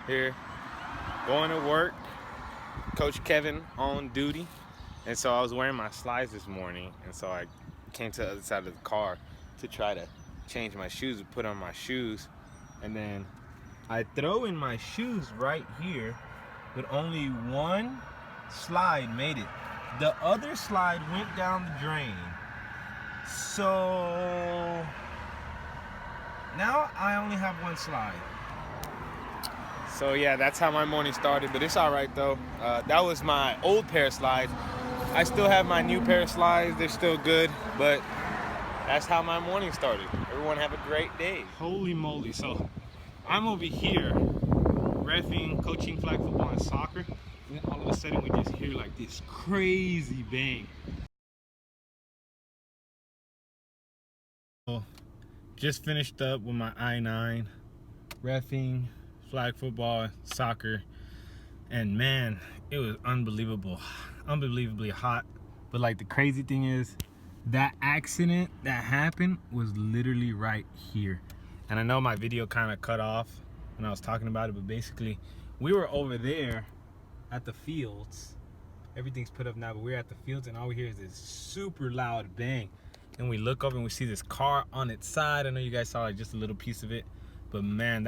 here, going to work. Coach Kevin on duty, and so I was wearing my slides this morning, and so I came to the other side of the car to try to change my shoes and put on my shoes, and then I throw in my shoes right here, but only one slide made it. The other slide went down the drain. So now I only have one slide. So yeah, that's how my morning started, but it's all right though. That was my old pair of slides. I still have my new pair of slides. They're still good, but that's how my morning started. Everyone have a great day. Holy moly. So I'm over here reffing, coaching flag football and soccer. And then all of a sudden we just hear like this crazy bang. So just finished up with my I-9, reffing, flag football, soccer, and man, it was unbelievably hot. But like the crazy thing is, that accident that happened was literally right here. And I know my video kind of cut off when I was talking about it, but basically we were over there at the fields. Everything's put up now, but we're at the fields, and all we hear is this super loud bang. And we look up and we see this car on its side. I know you guys saw like just a little piece of it, but man,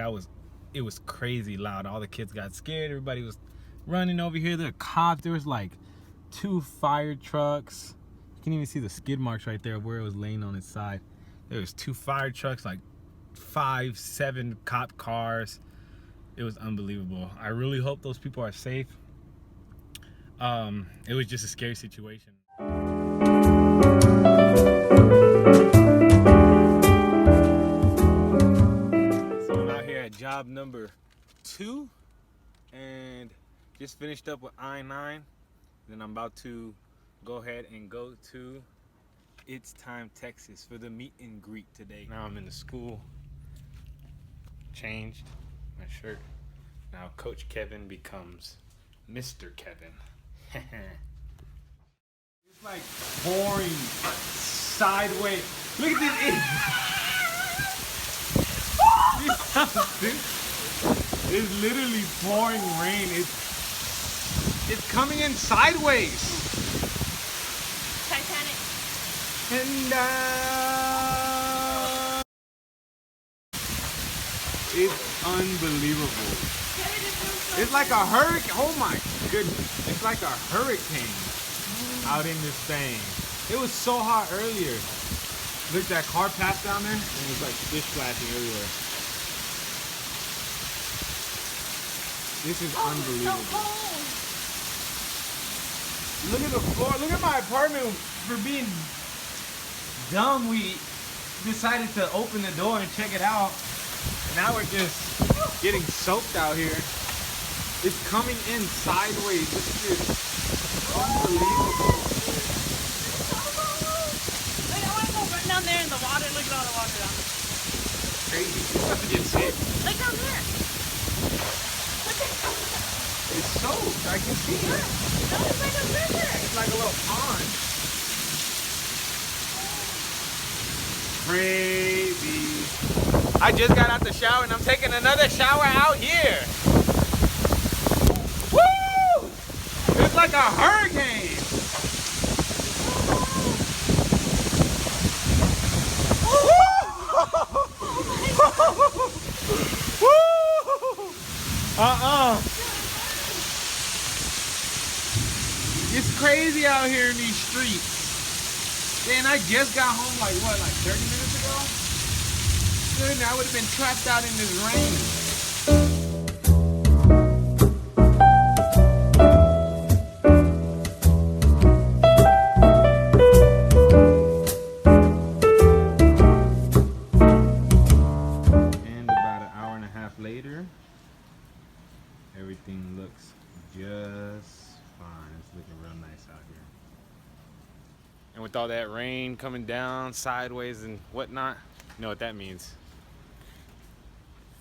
it was crazy loud. All the kids got scared. Everybody was running over here. There were cops. There was like 2 fire trucks. You can even see the skid marks right there where it was laying on its side. There was 2 fire trucks, like 5, 7 cop cars. It was unbelievable. I really hope those people are safe. It was just a scary situation. Job number 2, and just finished up with I-9. Then I'm about to go ahead and go to It's Time, Texas for the meet and greet today. Now I'm in the school, changed my shirt. Now Coach Kevin becomes Mr. Kevin. It's like pouring sideways. Look at this. It's literally pouring rain. It's coming in sideways. Titanic. And it's unbelievable. It's like a hurricane. Oh my goodness. It's like a hurricane out in this thing. It was so hot earlier. Look, that car passed down there and it was like fish splashing everywhere. This is unbelievable. So cold. Look at the floor. Look at my apartment. For being dumb, we decided to open the door and check it out. Now we're just getting soaked out here. It's coming in sideways. This is unbelievable. Wait, I want to go right down there in the water. Look at all the water down there. Crazy. You're about to get sick. Look down there. It's soaked. I can see it. No, it's like a river. It's like a little pond. Crazy. I just got out the shower and I'm taking another shower out here. Woo! It's like a hurricane. It's crazy out here in these streets. Man, I just got home like 30 minutes ago? Good, I would have been trapped out in this rain. Later, everything looks just fine. It's looking real nice out here. And with all that rain coming down sideways and whatnot, you know what that means.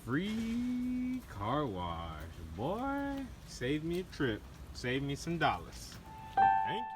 Free car wash. Boy, save me a trip. Save me some dollars. Thank you.